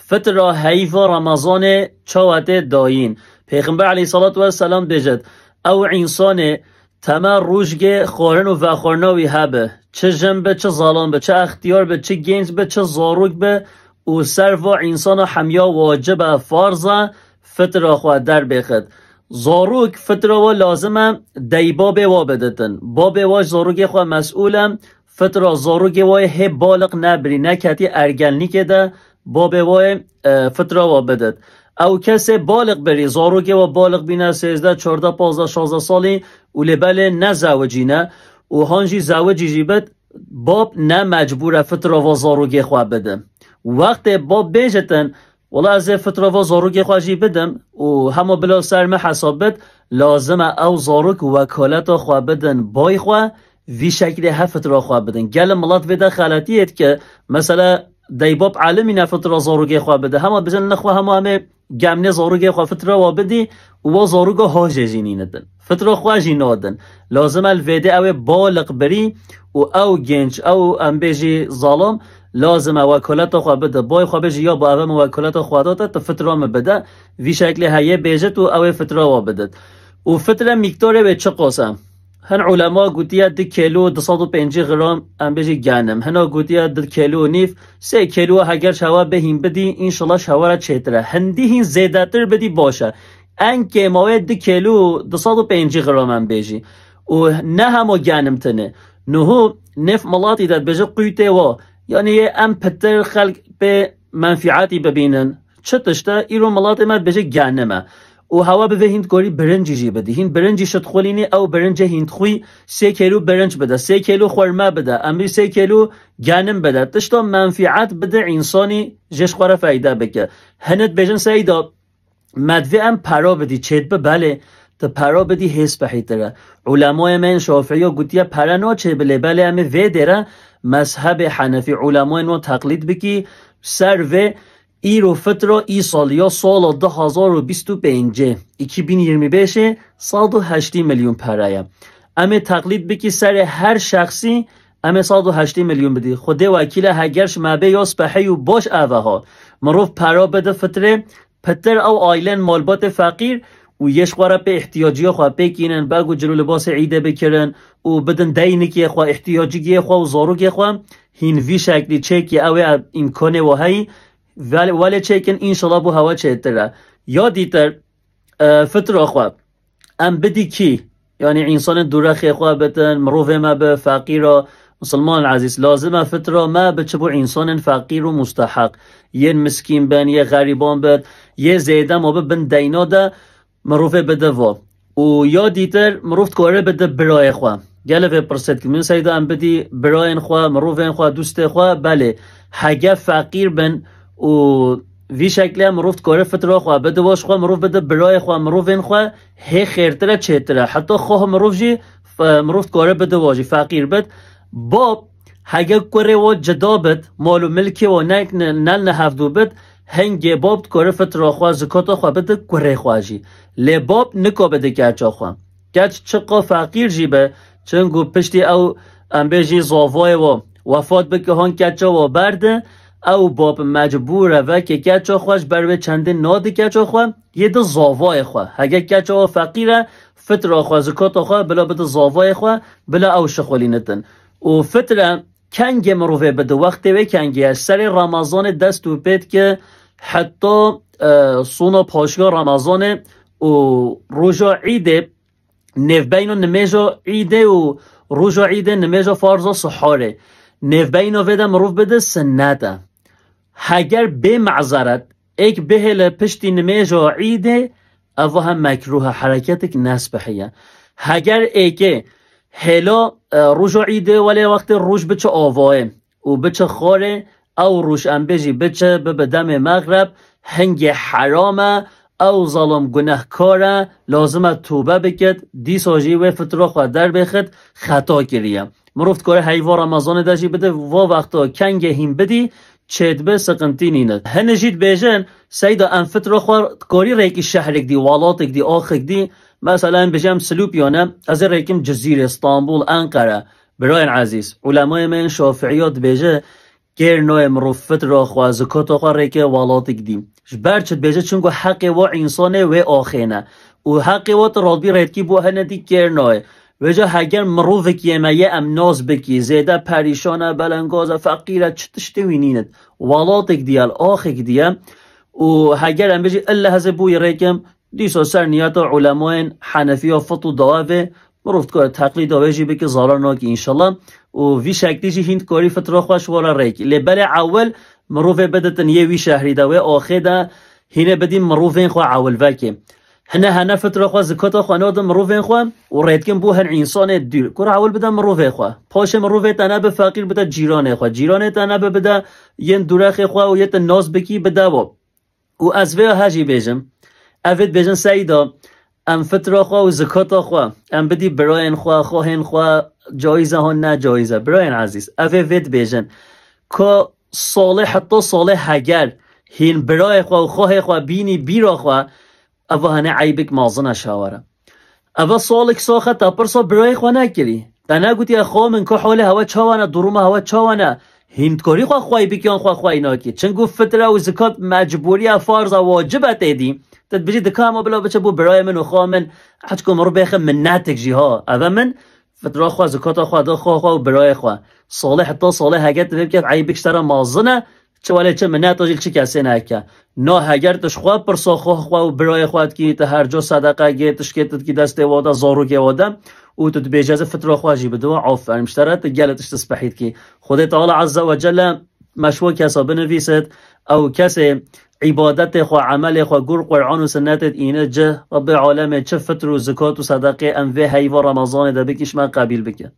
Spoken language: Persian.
فترة هيفا رمضان چاوت داين پیغمبر علیه الصلاة والسلام بجد او انسان تمام روزگه خورن و وخورناوی هبه چه جنبه چه ظالم به چه اختیار به چه گنج به چه زاروک به و صرف انسان حمیا واجب فارزه فتره خود در بخد زاروک فتره و لازمه دیبا به و بدتن با به واج زاروک خود مسئولم فتره زاروک و هی بالغ نبری نکتی ارگلنی که ده با به و فتره و بدت او کسی بالغ بری زاروک و بالغ بینه 13 14 15 16 سالی و لبل نه زوجینه و هانجی زوجی جیبت باب نه مجبور فتره و زاروک خود بده وقت باب بیجتن والله از فتره و زاروک خود جی بدم و همه بلا سرمه حسابت لازمه او زاروک وکالت خود بدن بای خود وی شکل هفت را خواه بدن گل ملات ویده خلطیت که مثلا دیباب عالمی نفت را زاروگه خواه بده همه بزن نخواه همه گمنه زاروگه خواه فت را بدی و زاروگه ها جزینی ندن فت را خواه جی نادن لازم الویده او بالغ بری و او گنج او انبیجی ظالم لازم وکالت خواه بده بای خواه بجی یا با او وکالت خواه داده تا فت را بده وی شکل هیه بیجت و او فت را بده و فت را میکتاره به چه قاسم هن علماء گوتیا 2 کیلو 250 گرم ام بجی گنم هنا گوتیا 2 کیلو نیف 3 کیلو اگر شوا بهیم بدی انشالله شوا را چتره هندی هین زیادتر بدی باشه ان که مواد 2 کیلو 250 گرم ام بجی و نه همو گنم تنه نهو نف ملاتی داد بجی قیته و یعنی ام پتر خلق به منفعتی ببینن چتشتا ایرو ملاتی مد بجی گنمه و هوا به هند گوری برنجی جی بده هند برنجی شد خولینی او برنج هند خوی 3 کیلو برنج بده 3 کیلو خورما بده امری 3 کیلو گنم بده تشتا منفعت بده انسانی جش خوره فایده بکه هنت بجن سیدا مدوی ام پرا بدی چید به بله تا پرا بدی حس بحیتره علمای من شافعی و گوتیا پرا نا چه بله بله امه وی دره مذهب حنفی علمای نو تقلید بکی سر و ایرو فتره ای سالیا سال 2025 2025 180 میلیون پرایا اما تقلید بکی سر هر شخصی اما 180 میلیون بدی خوده وکیل هگرش مبه یا سپحی و باش اوه ها مروف پرا بده فتره پتر او آیلن مالبات فقیر و یش خواه به احتیاجی خواه بکینن بگو جلو لباس عیده بکرن و بدن دینی که خواه احتیاجی خواه و زاروگی خواه هین وی شکلی چکی او امکانه و هی ولی چکن انشالله بو هوا چهتره یا دیتر فتره خواه ام بدی کی یعنی انسان دورخی خواه بتن مروفه ما به فقیر مسلمان عزیز لازمه فتره ما به چبو انسان فقیر و مستحق یه مسکین بن یه غریبان بد یه زیده ما به بن دینا ده مروفه بده و یا دیتر مروفت کاره بده برای خواه گله پرسید که من سیده ام بدی برای خواه مروفه خواه دوست خواه بله حگه فقیر بن و وی شکلی مروفت کاره فتره خواه بده واش خواه مروف بده برای خواه مروف این خواه هی خیرتره چهتره حتی خواه مروف جی مروفت کاره بده واجی فقیر بد باب هگه کاره و جدا بد مالو ملکی و نل نهفدو بد هنگی باب کاره فتره خواه زکاة خواه بده کاره خواه جی لی باب نکا بده گرچا خواه گرچ چقا فقیر جی به چنگو پشتی او انبه جی زاوای و وفات بکه هان گرچا و برده او باب مجبوره و که گچا خواهش بروی چنده نادی گچا خواه یه ده زاوای خواه اگه گچا فقیره فتره خواه زکات خواه بلا بده زاوای خواه بلا او شخولینتن و فتره کنگ مروفه بده وقتی و کنگی از سر رمضان دست و پید که حتی سونا پاشگاه رمضان و روژا عیده نف بین و نمیجا عیده و روژا عیده نمیجا فارزا سحاره نف بین و ویده مروف بده سنته اگر به معذرت ایک بهل پشتی نمیجا عیده او هم مکروه حرکتک نسبحیه اگر ایک هلا روش عیده ولی وقت روش بچه آواه و بچه خاره او روش انبیجی بچه بدم مغرب هنگ حرامه او ظلم گناهکاره لازمه توبه بکد دی ساجی و فتره خود در بخد خطا کریه مروفت کاره حیوه رمضان داشی بده و وقتا کنگ هم بدی چید به سقنتی نیند هنجید بیجن سیدا انفت رو خواه کاری ریکی شهرک دی والاتک دی آخک دی مثلا بجم سلوپیانه از ریکم جزیره استانبول انقره برای عزیز علمای من شافعیات بیجه گر نوع مروف فتر خوا زکات خوا ریکه والات گدیم برچت بیجه چونگو حق و انسانه و آخینه و حق و ترادبی ریدکی بو هندی گر نوع وجا هگر مروف کیمه یه امناز بکی زیده پریشانه بلنگاز فقیره چتشتی وینیند والات گدیال آخ گدیم و هگر ام بجی الا هزه بوی ریکم دیسو سر نیات علماء حنفی و فطو دواوه مروفت که تقلید آویجی بکی زالار ناکی انشالله و وی شکلی جی هند کاری فترا خوش وارا ریک لبل اول مروفه بدتن یه وی شهری دوه آخه ده هینه بدیم مروفین خواه اول وکه هنه فترا خواه زکاتا خواه نادم مروفین خواه و ریدکن بو هن انسان دیر کور اول بده مروفه خواه پاش مروفه تنه فقیر بده جیرانه خواه جیرانه تنه بده ین دورخ خواه و یه ناز بکی بده و از وی هجی بیجم اوید بیجن سعیدا ام فترا خواه و زکاتا خواه ام بدی براین خواه خواهین خواه جایزه ها نه جایزه براین عزیز اوید بیجن که صالح حتی صالح هگر هین برای خواه و خواه خواه بینی بیرا خواه اوه هنه عیبک مازن شاوره اوه صالح ساخه تا پرسا برای خواه نکری تا نگوتی خواه من که حاله هوا چاوانه دروم هوا چاوانه هندکاری خواه خواهی بکیان خواه ناکی چنگو فتره و زکات مجبوری فرض واجبت ایدی تد بجي دكامو بلا بتشبو براي من وخوا من حتكون مرو بيخ من ناتج جيها اذا من فترة خوا زكاة خوا دا خوا براي خوا صالح حتى صالح هجت بيبكي عيب اشترى مازنه چواله چه من ناتج چه کسی نکه نه هگر تشخوا پرسا خوا و براي خوات کی ته هر جو صدقه گیتش کیت کی دست وادا زارو کی وادا و تو بيجازه فترة خوا جي بدو عف مشترت جلتش تسبحيت کی خدای تعالی عز وجل مشوا کسا بنویسد او کسی عبادت خو عمل خو گر قرآن و سنت اینه جه رب العالمین چه فطر و زکات و صدقه انوه هی و رمضان ده بکش من قبیل بکن